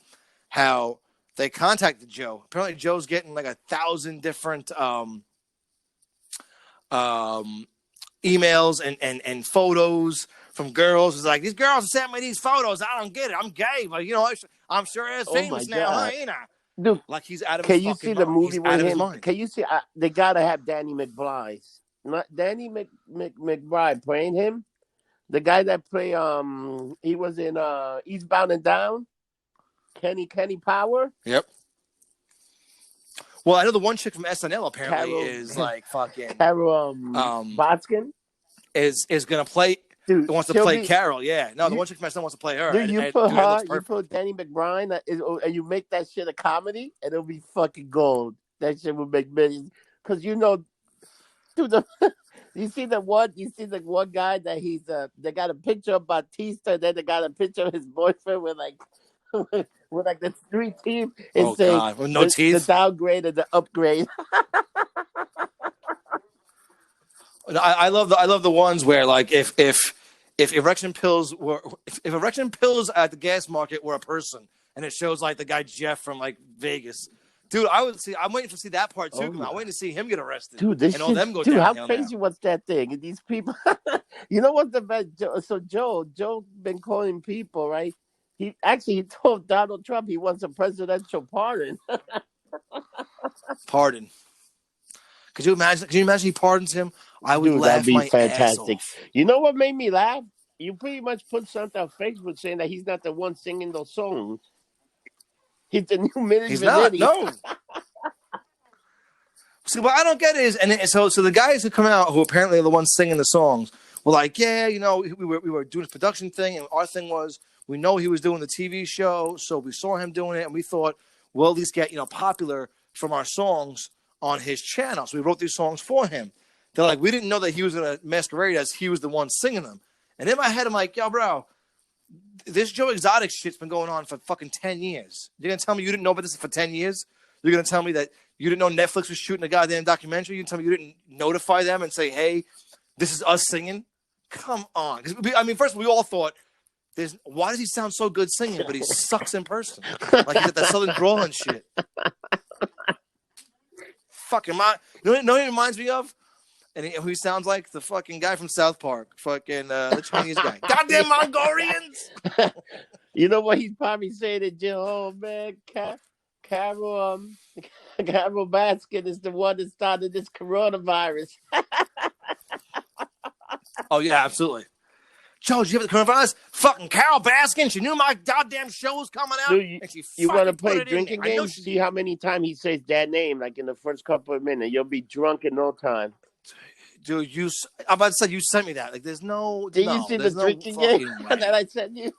how they contacted Joe. Apparently, Joe's getting like 1,000 different emails and photos from girls. It's like, these girls sent me these photos. I don't get it. I'm gay, but I'm sure it's famous now, huh? Ain't I? Dude, like he's out of his fucking mind. Can you see the movie with him? Can you see? They gotta have Danny McBride. Not Danny McBride playing him. The guy that play he was in Eastbound and Down. Kenny Power. Yep. Well, I know the one chick from SNL apparently is like fucking Carol Boskin is gonna play. Dude, wants to play Carol. Yeah, no, the one chick from SNL wants to play her. Dude, you put Danny McBride, and you make that shit a comedy, and it'll be fucking gold. That shit will make millions because dude, You see the one? You see the one guy that they got a picture of Batista, then they got a picture of his boyfriend with like, with like the three teeth. It Oh says God, with no the teeth. downgrade and the upgrade. I love the ones where like if erection pills were if erection pills at the gas market were a person and it shows like the guy Jeff from like Vegas. Dude, I'm waiting to see that part too. Oh I'm my. waiting to see him get arrested Dude, this and all shit, them go dude, how downhill now. crazy was that thing? And these people, you know what's the best? So Joe been calling people, right? He told Donald Trump he wants a presidential pardon. Pardon. Could you imagine? Can you imagine he pardons him? I would Dude, that'd laugh be my ass fantastic. off. You know what made me laugh? You pretty much put something on Facebook saying that he's not the one singing those songs. He's the new Milli He's not. Vanilli. No. See, what I don't get is, so the guys who come out who apparently are the ones singing the songs were like, yeah, you know, we were doing this production thing, and our thing was we know he was doing the TV show, so we saw him doing it, and we thought we'll at least get popular from our songs on his channel. So we wrote these songs for him. They're like, we didn't know that he was gonna masquerade as he was the one singing them. And in my head, I'm like, yo, bro, this Joe Exotic shit's been going on for fucking 10 years. You're gonna tell me you didn't know about this for 10 years? You're gonna tell me that you didn't know Netflix was shooting a goddamn documentary? You tell me you didn't notify them and say, hey, this is us singing? Come on. I mean, first, we all thought, why does he sound so good singing, but he sucks in person? Like he's got that southern drawl and shit. Fucking, you know what he reminds me of? And who he sounds like? The fucking guy from South Park. Fucking the Chinese guy. Goddamn Mongolians! You know what he's probably saying to Jill? Oh, man, Carol Baskin is the one that started this coronavirus. Oh, yeah, absolutely. Joe, did you have the coronavirus? Fucking Carol Baskin. She knew my goddamn show was coming out. Dude, you want to play drinking games? She... See how many times he says that name, like in the first couple of minutes. You'll be drunk in no time. Dude, I'm about to say you sent me that. Like, there's no. Did you see the drinking game that I sent you?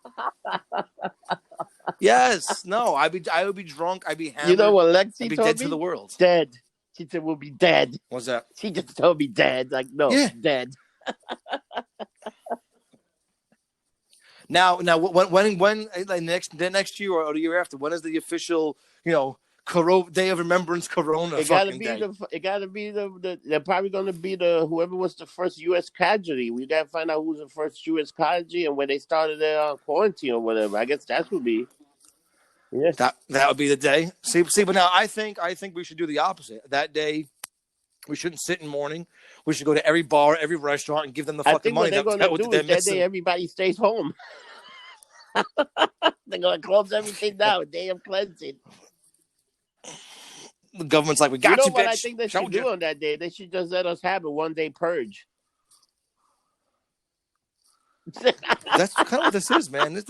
Yes. No. I would be drunk. I'd be hammered. You know what Lexi I'd be told dead me? to the world. Dead. She said we'll be dead. What's that? She just told me dead. Like, no, yeah. dead. Now, when like next year or the year after, when is the official, Day of Remembrance Corona? It gotta be the. They're probably gonna be whoever was the first U.S. casualty. We gotta find out who's the first U.S. casualty and when they started their quarantine or whatever. I guess that would be. Yes. That would be the day. See, but now I think we should do the opposite. That day, we shouldn't sit in mourning. We should go to every bar, every restaurant, and give them the fucking money. I think what they're going to do is that day everybody stays home. They're going to close everything down. A day of cleansing. The government's like, we got you, bitch. What I think they should do on that day? They should just let us have a one-day purge. That's kind of what this is, man. This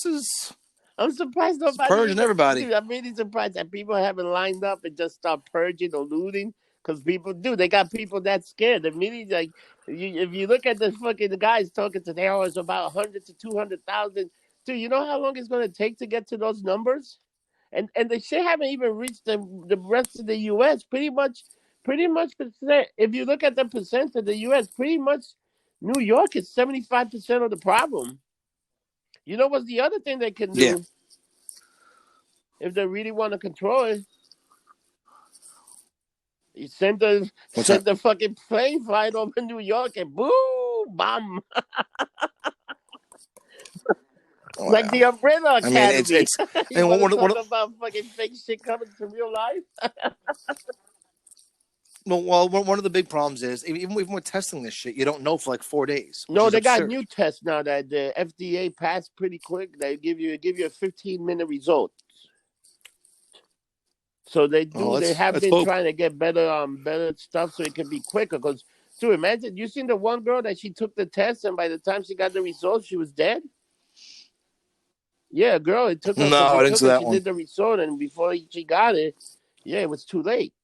is. I'm surprised nobody purging everybody. Dude, I'm really surprised that people haven't lined up and just start purging or looting. Because people do. They got people that scared. Immediately, like, if you look at the guys talking today, it's about 100 to 200,000. Dude, you know how long it's going to take to get to those numbers? And the shit haven't even reached the rest of the U.S. Pretty much, if you look at the percent of the U.S., pretty much New York is 75% of the problem. You know what's the other thing they can do? Yeah. If they really want to control it, you send the fucking plane flight over New York and boom, bomb. Like the Umbrella Academy. I mean, it's you want to talk about fucking fake shit coming to real life? Well, one of the big problems is even we're testing this shit, you don't know for like 4 days. No, they got new tests now that the FDA passed pretty quick. They give you a 15-minute result. So they do. They have been trying to get better stuff so it can be quicker. Because, dude, imagine you seen the one girl that she took the test and by the time she got the results, she was dead. Yeah, girl, it took her. No, I didn't see that one. She did the result, and before she got it, it was too late.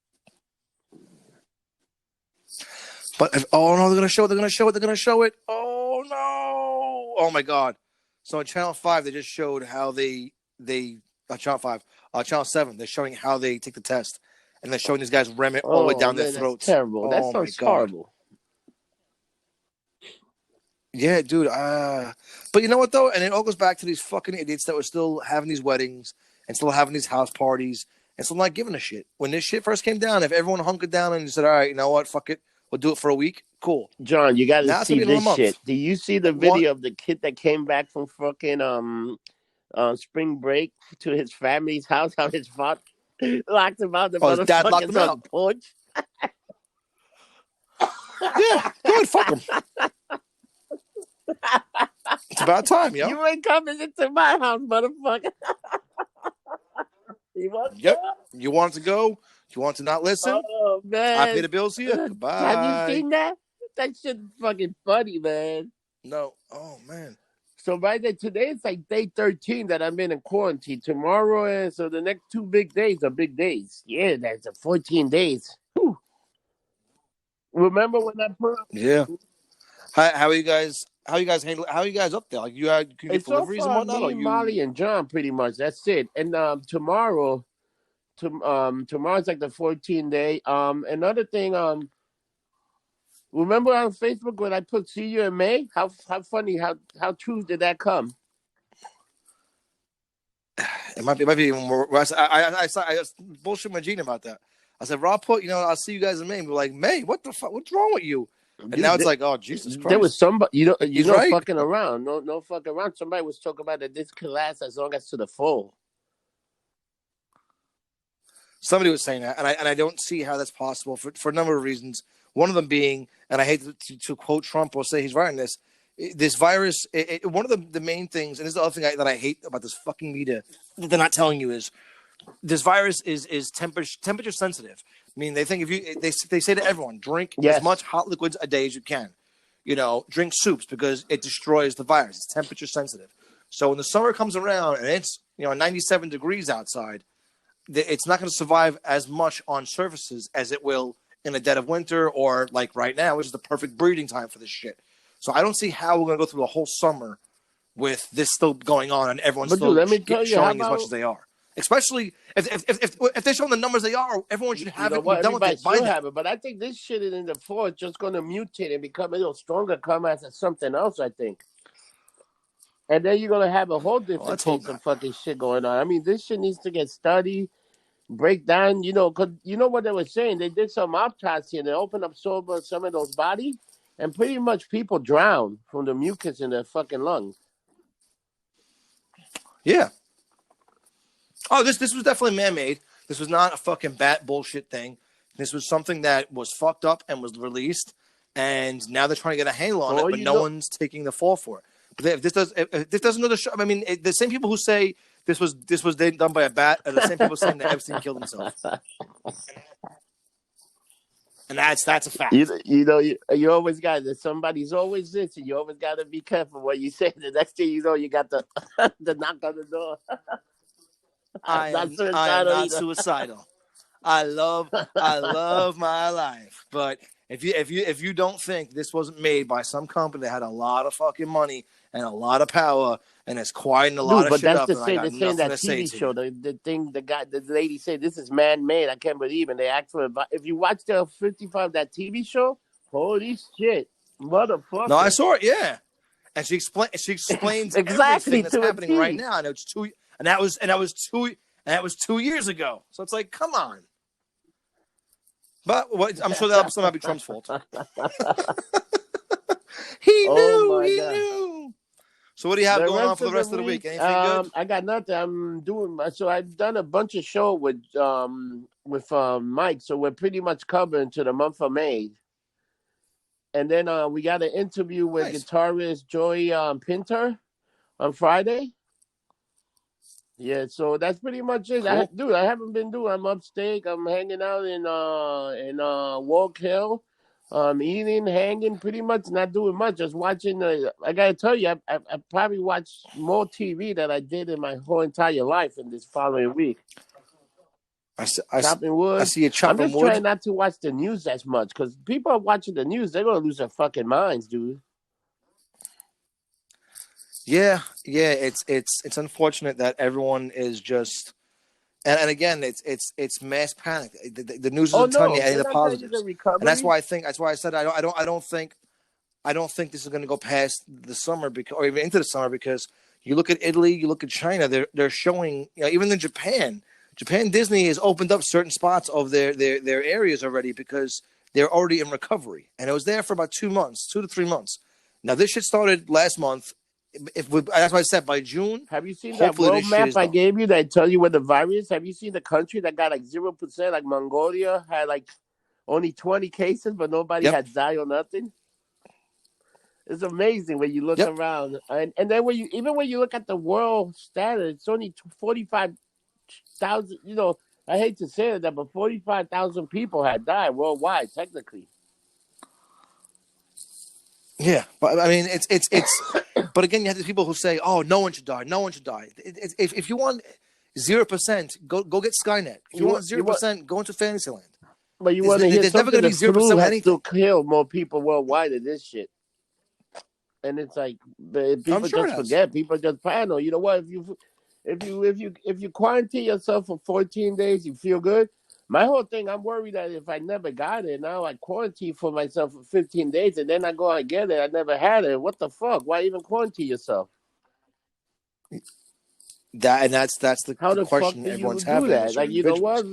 But they're going to show it. Oh no! Oh my God! So on Channel 5, they just showed how they Channel 5, Channel 7, they're showing how they take the test, and they're showing these guys ram it all the way down their throats. That's terrible. That sounds horrible. Yeah, dude. But you know what though, and it all goes back to these fucking idiots that were still having these weddings and still having these house parties and still not giving a shit. When this shit first came down, if everyone hunkered down and said, "All right, you know what, fuck it, we'll do it for a week," cool. John, you got to Now it's gonna see be another this month. shit. Do you see the What? video of the kid that came back from fucking spring break to his family's house? How his father locked him out the Oh, his dad locked motherfuckers him on out. the porch. Yeah, good. Fuck him. It's about time, yo. You ain't coming into my house, motherfucker. You want Yep. You want to go? You want to not listen? Oh man, I pay the bills here. Goodbye. Have you seen that? That shit's fucking funny, man. No. Oh man. So right there, today it's like day 13 that I'm in quarantine. Tomorrow and so the next 2 big days are big days. Yeah, that's a 14 days. Whew. Remember when I put Yeah. How are you guys? How are you guys handle? How are you guys up there? Like you can get it's so deliveries and far whatnot. me, Or you? Molly, and John pretty much. That's it. And tomorrow's like the 14 day. Another thing. Remember on Facebook when I put "See you in May"? How funny? How true did that come? It might be even more. I bullshit my Gene about that. I said, Rob, I'll see you guys in May. And we're like, May, what the fuck? What's wrong with you? And Dude, now it's like, oh Jesus Christ! There was somebody, He's right. fucking around. No fucking around. Somebody was talking about that this could last as long as to the full. Somebody was saying that, and I don't see how that's possible for a number of reasons. One of them being, and I hate to quote Trump or say he's right in this. This virus, one of the main things, and this is the other thing that I hate about this fucking media that they're not telling you is this virus is temperature sensitive. I mean, they think if you they say to everyone, drink as much hot liquids a day as you can. Drink soups because it destroys the virus. It's temperature sensitive. So when the summer comes around and it's 97 degrees outside, it's not going to survive as much on surfaces as it will in the dead of winter or like right now, which is the perfect breeding time for this shit. So I don't see how we're going to go through the whole summer with this still going on and everyone's still showing as much as they are. Especially if they're showing the numbers they are, everyone should have it. Done with it by have it, but I think this shit in the fall is just going to mutate and become a little stronger, come as something else. I think, and then you're going to have a whole different case of fucking shit going on. I mean, this shit needs to get studied, break down. Because what they were saying. They did some autopsy and they opened up some of those bodies, and pretty much people drown from the mucus in their fucking lungs. Yeah. Oh, this was definitely man-made. This was not a fucking bat bullshit thing. This was something that was fucked up and was released, and now they're trying to get a handle on it, but no one's taking the fall for it. But if this doesn't know the show, I mean, the same people who say this was done by a bat are the same people saying that Epstein killed himself, and that's a fact. You always got that. Somebody's always this, and you always got to be careful what you say. The next thing you know, you got the the knock on the door. I am not suicidal. I love my life. But if you don't think this wasn't made by some company that had a lot of fucking money and a lot of power and is quieting a lot of shit up, then I got nothing to say to you. The lady said this is man-made. I can't believe, and they asked for it. If you watch the 55, that TV show, holy shit, motherfucker! No, I saw it. Yeah, and she explains exactly everything that's happening right now. And it's two. And that was 2 years ago. So it's like, come on. But I'm sure that'll somehow be Trump's fault. He knew. So what do you have going on for the rest of the week? Anything good? I got nothing. I'm doing so I've done a bunch of shows with Mike. So we're pretty much covering to the month of May. And then we got an interview with guitarist Joey Pinter on Friday. Yeah, so that's pretty much it. Cool. I haven't been doing. I'm upstate. I'm hanging out in Walk Hill. Eating, hanging, pretty much not doing much. Just watching. I gotta tell you, I probably watched more TV than I did in my whole entire life in this following week. Chopping wood. I see you chopping wood. I'm just trying not to watch the news as much because people are watching the news. They're gonna lose their fucking minds, dude. Yeah, it's unfortunate that everyone is just, and again, it's mass panic. The news isn't telling you any of the positives, and that's why I said I don't think I don't think this is going to go past the summer or even into the summer because you look at Italy, you look at China, they're showing, even in Japan Disney has opened up certain spots of their areas already because they're already in recovery. And it was there for about 2 to 3 months. Now, this shit started last month. That's why I said by June. Have you seen that world map I gave you that tell you where the virus? Have you seen the country that got like 0%? Like Mongolia had like only 20 cases, but nobody had died or nothing. It's amazing when you look around, and then when you look at the world status, it's only 45,000. I hate to say that, but 45,000 people had died worldwide, technically. Yeah, but I mean, it's. But again, you have these people who say, "Oh, no one should die. No one should die." If you want 0%, go get Skynet. If you want 0%, go into Fantasyland. But you want to hear something? Never going to be 0% anything. Still kill more people worldwide than this shit. And it's like people just forget. People just paranoid. You know what? If you quarantine yourself for 14 days, you feel good. My whole thing, I'm worried that if I never got it, now I quarantine for myself for 15 days, and then I go and get it. I never had it. What the fuck? Why even quarantine yourself? That's the question everyone's having. That? Like, you know what?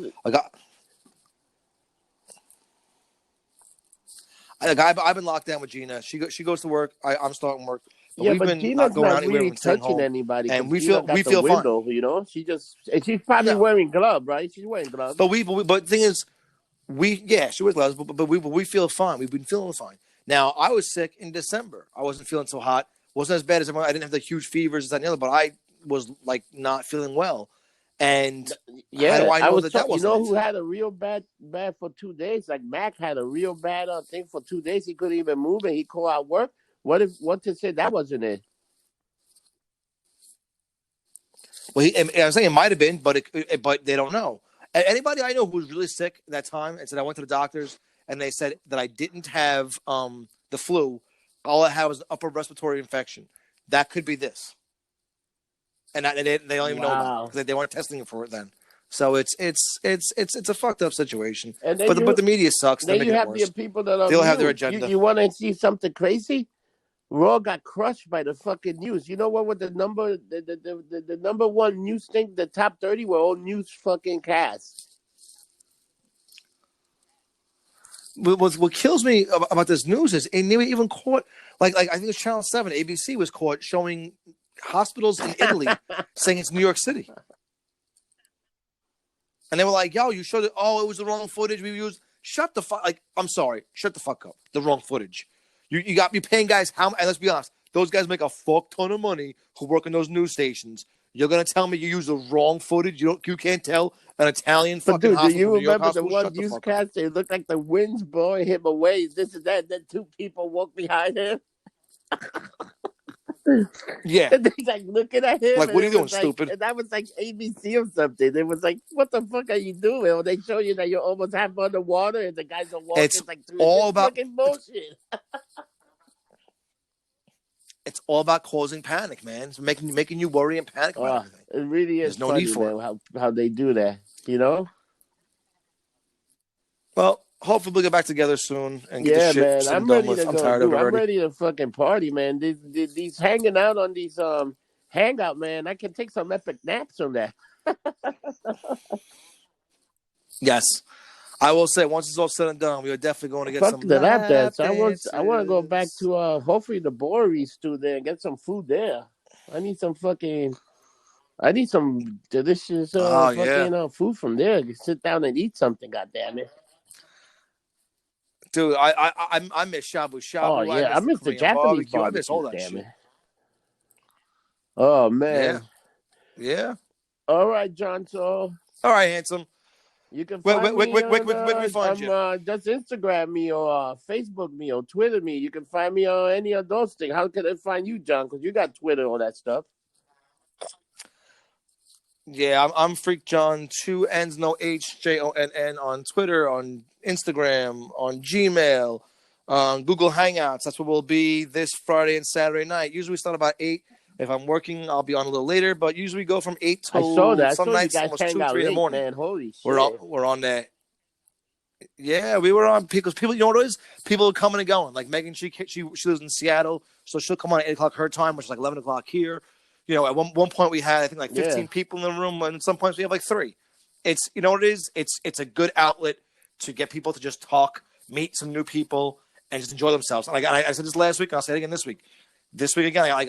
I've been locked down with Gina. She goes to work. I'm starting work. But but Gina's not really touching anybody, and we feel window, fine. She's probably wearing gloves, right? She's wearing gloves. But the thing is, she wears gloves. But we feel fine. We've been feeling fine. Now I was sick in December. I wasn't feeling so hot. Wasn't as bad as everyone. I didn't have the huge fevers and the other, but I was like not feeling well. And how do I know that wasn't? You know who had a real bad for 2 days? Like Mac had a real bad thing for 2 days. He couldn't even move, and he called out work. What to say that wasn't it? Well, I was saying it might have been, but they don't know. Anybody I know who was really sick at that time and said I went to the doctors and they said that I didn't have the flu. All I had was an upper respiratory infection. That could be this, and they don't even know about it because they weren't testing for it then. So it's a fucked up situation. But the media sucks. Then you have the people that are they'll have their agenda. You want to see something crazy? Raw got crushed by the fucking news. You know what was the number one news thing? The top 30 were all news fucking casts. What kills me about this news is it never even caught. Like I think it's Channel 7, ABC was caught showing hospitals in Italy saying it's New York City. And they were like, "Yo, you showed it. Oh, it was the wrong footage we used." Shut the fuck. Like, I'm sorry. Shut the fuck up. The wrong footage. You got me paying guys and let's be honest, those guys make a fuck ton of money who work in those news stations. You're gonna tell me you use the wrong footage? You can't tell an Italian fucking hospital. Do you remember the one newscast? They looked like the wind's blowing him away. This and that. Then two people walk behind him. Yeah. And they're like looking at him. Like, what are you doing, stupid? And that was like ABC or something. It was like, what the fuck are you doing? Or they show you that you're almost half underwater and the guys are walking. It's like all about fucking bullshit. It's all about causing panic, man. It's making you worry and panic about everything. It really is. There's no need for it. How they do that, you know? Well, hopefully we'll get back together soon and get the shit I'm ready to go. I'm tired of it already. I'm ready to fucking party, man. These hanging out on these hangout, man. I can take some epic naps on that. Yes. I will say, once it's all said and done, we are definitely going to get some lap dances. I want to go back to hopefully the Bowery stew there and get some food there. I need some delicious food from there. Sit down and eat something, goddammit. Dude, I miss shabu shabu. Oh yeah, I miss the Japanese barbecue. I miss all that shit. Oh man. Yeah. All right, John. So. All right, handsome. You can find me on just Instagram me or Facebook me or Twitter me. You can find me on any of those things. How can they find you, John? Because you got Twitter, all that stuff. Yeah, I'm FreakJonn, 2 N's, no H, JONN on Twitter, on Instagram, on Gmail, on Google Hangouts. That's where we'll be this Friday and Saturday night. Usually we start about 8. If I'm working, I'll be on a little later, but usually we go from 8 till some nights almost 2, 3 in the morning. Man, holy shit. We're on that. Yeah, we were on because people, you know what it is? People are coming and going. Like Megan, she lives in Seattle, so she'll come on at 8 o'clock her time, which is like 11 o'clock here. You know, at one point we had I think like 15 Yeah. people in the room, and at some points we have like 3. It's you know what it is? It's a good outlet to get people to just talk, meet some new people, and just enjoy themselves. And like I said this last week, and I'll say it again this week. This week again, I